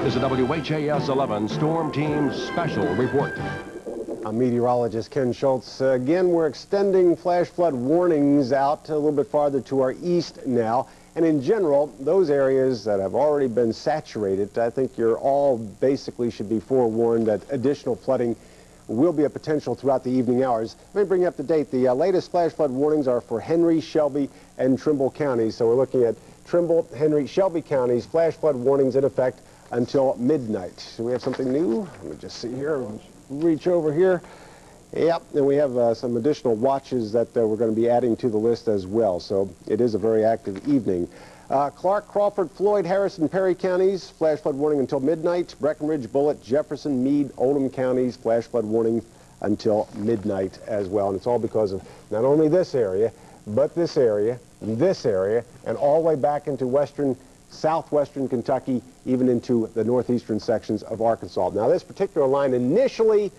is a WHAS 11 Storm Team Special Report. I'm meteorologist Ken Schulz. Again, we're extending flash flood warnings out a little bit farther to our east now. And in general, those areas that have already been saturated, I think you're all basically should be forewarned that additional flooding will be a potential throughout the evening hours. Let me bring you up to date. The latest flash flood warnings are for Henry, Shelby, and Trimble counties. So we're looking at Trimble, Henry, Shelby counties, flash flood warnings in effect until midnight. Do we have something new? Let me just see here. Reach over here. Yep, and we have some additional watches that we're going to be adding to the list as well. So it is a very active evening. Clark, Crawford, Floyd, Harrison, Perry counties, flash flood warning until midnight. Breckenridge, Bullitt, Jefferson, Meade, Oldham counties, flash flood warning until midnight as well. And it's all because of not only this area, but this area, and all the way back into southwestern Kentucky, even into the northeastern sections of Arkansas. Now, this particular line initially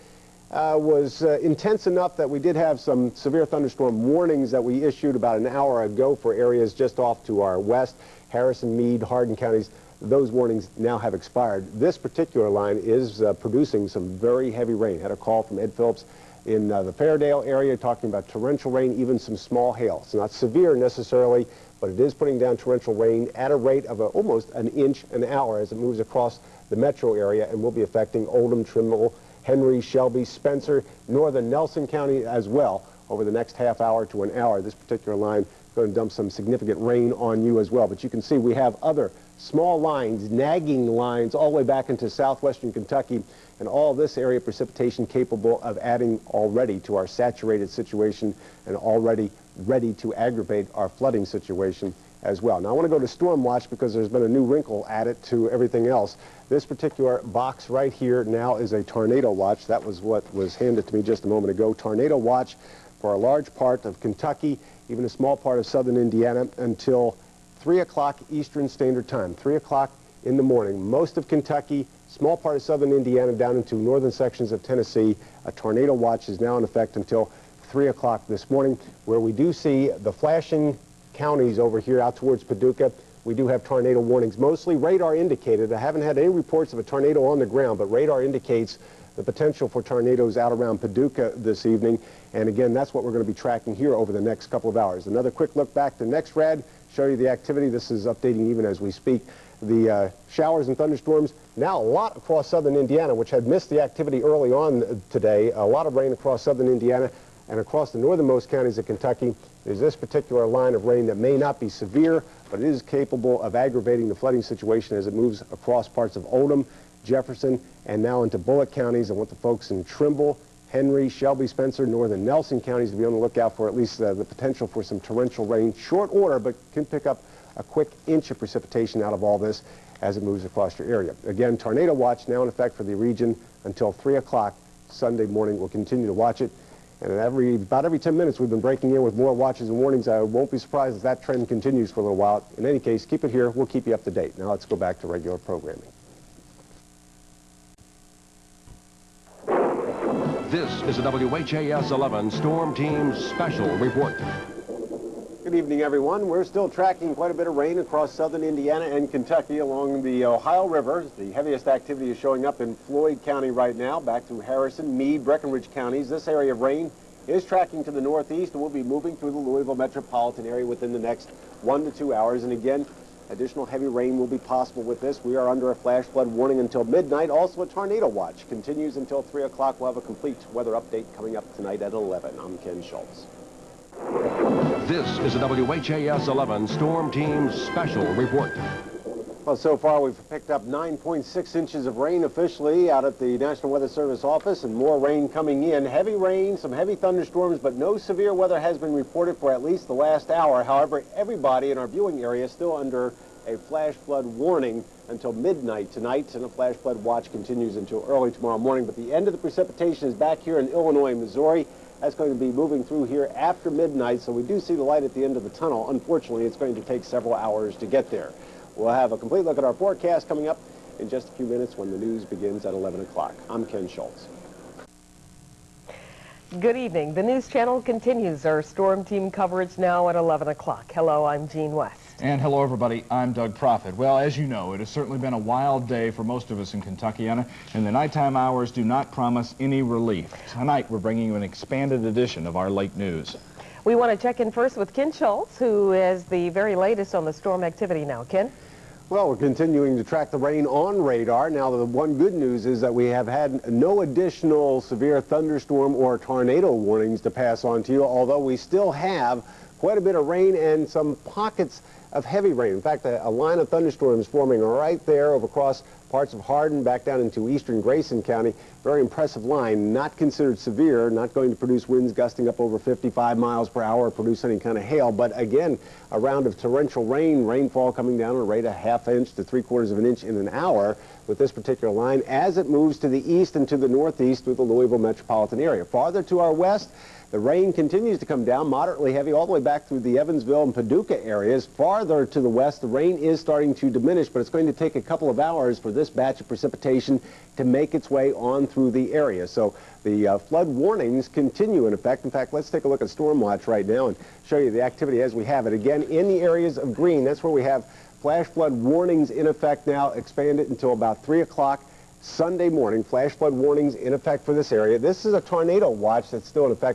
was intense enough that we did have some severe thunderstorm warnings that we issued about an hour ago for areas just off to our west, Harrison, Meade, Hardin counties. Those warnings now have expired. This particular line is producing some very heavy rain. Had a call from Ed Phillips in the Fairdale area talking about torrential rain, even some small hail. It's not severe necessarily, but it is putting down torrential rain at a rate of almost an inch an hour as it moves across the metro area and will be affecting Oldham, Trimble, Henry, Shelby, Spencer, northern Nelson County as well over the next half hour to an hour. This particular line is going to dump some significant rain on you as well. But you can see we have other small lines, nagging lines all the way back into southwestern Kentucky, and all this area precipitation capable of adding already to our saturated situation and already ready to aggravate our flooding situation as well. Now I want to go to Storm Watch because there's been a new wrinkle added to everything else. This particular box right here now is a tornado watch. That was what was handed to me just a moment ago. Tornado watch for a large part of Kentucky, even a small part of southern Indiana until 3 o'clock Eastern Standard Time, 3 o'clock in the morning. Most of Kentucky, small part of southern Indiana down into northern sections of Tennessee. A tornado watch is now in effect until 3 o'clock this morning, where we do see the flashing counties over here out towards Paducah. We do have tornado warnings, mostly radar indicated. I haven't had any reports of a tornado on the ground, but radar indicates the potential for tornadoes out around Paducah this evening. And again, that's what we're going to be tracking here over the next couple of hours. Another quick look back to NextRad, show you the activity. This is updating even as we speak. The showers and thunderstorms, now a lot across southern Indiana, which had missed the activity early on today. A lot of rain across southern Indiana and across the northernmost counties of Kentucky. There's this particular line of rain that may not be severe, but it is capable of aggravating the flooding situation as it moves across parts of Oldham, Jefferson, and now into Bullitt counties. I want the folks in Trimble, Henry, Shelby, Spencer, northern Nelson counties to be on the lookout for at least the potential for some torrential rain. Short order, but can pick up a quick inch of precipitation out of all this as it moves across your area. Again, tornado watch now in effect for the region until 3 o'clock Sunday morning. We'll continue to watch it. And about every 10 minutes, we've been breaking in with more watches and warnings. I won't be surprised if that trend continues for a little while. In any case, keep it here. We'll keep you up to date. Now let's go back to regular programming. This is a WHAS 11 Storm Team Special Report. Good evening, everyone. We're still tracking quite a bit of rain across southern Indiana and Kentucky along the Ohio River. The heaviest activity is showing up in Floyd County right now, back through Harrison, Meade, Breckenridge counties. This area of rain is tracking to the northeast and will be moving through the Louisville metropolitan area within the next 1 to 2 hours. And again, additional heavy rain will be possible with this. We are under a flash flood warning until midnight. Also, a tornado watch continues until 3 o'clock. We'll have a complete weather update coming up tonight at 11. I'm Ken Schulz. This is a WHAS 11 Storm Team Special Report. Well, so far we've picked up 9.6 inches of rain officially out at the National Weather Service office, and more rain coming in. Heavy rain, some heavy thunderstorms, but no severe weather has been reported for at least the last hour. However, everybody in our viewing area is still under a flash flood warning until midnight tonight, and a flash flood watch continues until early tomorrow morning. But the end of the precipitation is back here in Illinois and Missouri. That's going to be moving through here after midnight, so we do see the light at the end of the tunnel. Unfortunately, it's going to take several hours to get there. We'll have a complete look at our forecast coming up in just a few minutes when the news begins at 11 o'clock. I'm Ken Schulz. Good evening. The News Channel continues our storm team coverage now at 11 o'clock. Hello, I'm Jean West. And hello, everybody. I'm Doug Proffitt. Well, as you know, it has certainly been a wild day for most of us in Kentuckiana, and the nighttime hours do not promise any relief. Tonight, we're bringing you an expanded edition of our late news. We want to check in first with Ken Schulz, who is the very latest on the storm activity now. Ken? Well, we're continuing to track the rain on radar. Now, the one good news is that we have had no additional severe thunderstorm or tornado warnings to pass on to you, although we still have quite a bit of rain and some pockets of heavy rain. In fact, a line of thunderstorms forming right there over across parts of Hardin back down into eastern Grayson County. Very impressive line, not considered severe, not going to produce winds gusting up over 55 miles per hour or produce any kind of hail. But again, a round of torrential rainfall coming down at a rate of ½ inch to 3/4 of an inch in an hour with this particular line as it moves to the east and to the northeast through the Louisville metropolitan area. Farther to our west, the rain continues to come down, moderately heavy, all the way back through the Evansville and Paducah areas. Farther to the west, the rain is starting to diminish, but it's going to take a couple of hours for this batch of precipitation to make its way on through the area. So the flood warnings continue in effect. In fact, let's take a look at Storm Watch right now and show you the activity as we have it. Again, in the areas of green, that's where we have flash flood warnings in effect now, expanded until about 3 o'clock. Sunday morning, flash flood warnings in effect for this area. This is a tornado watch that's still in effect.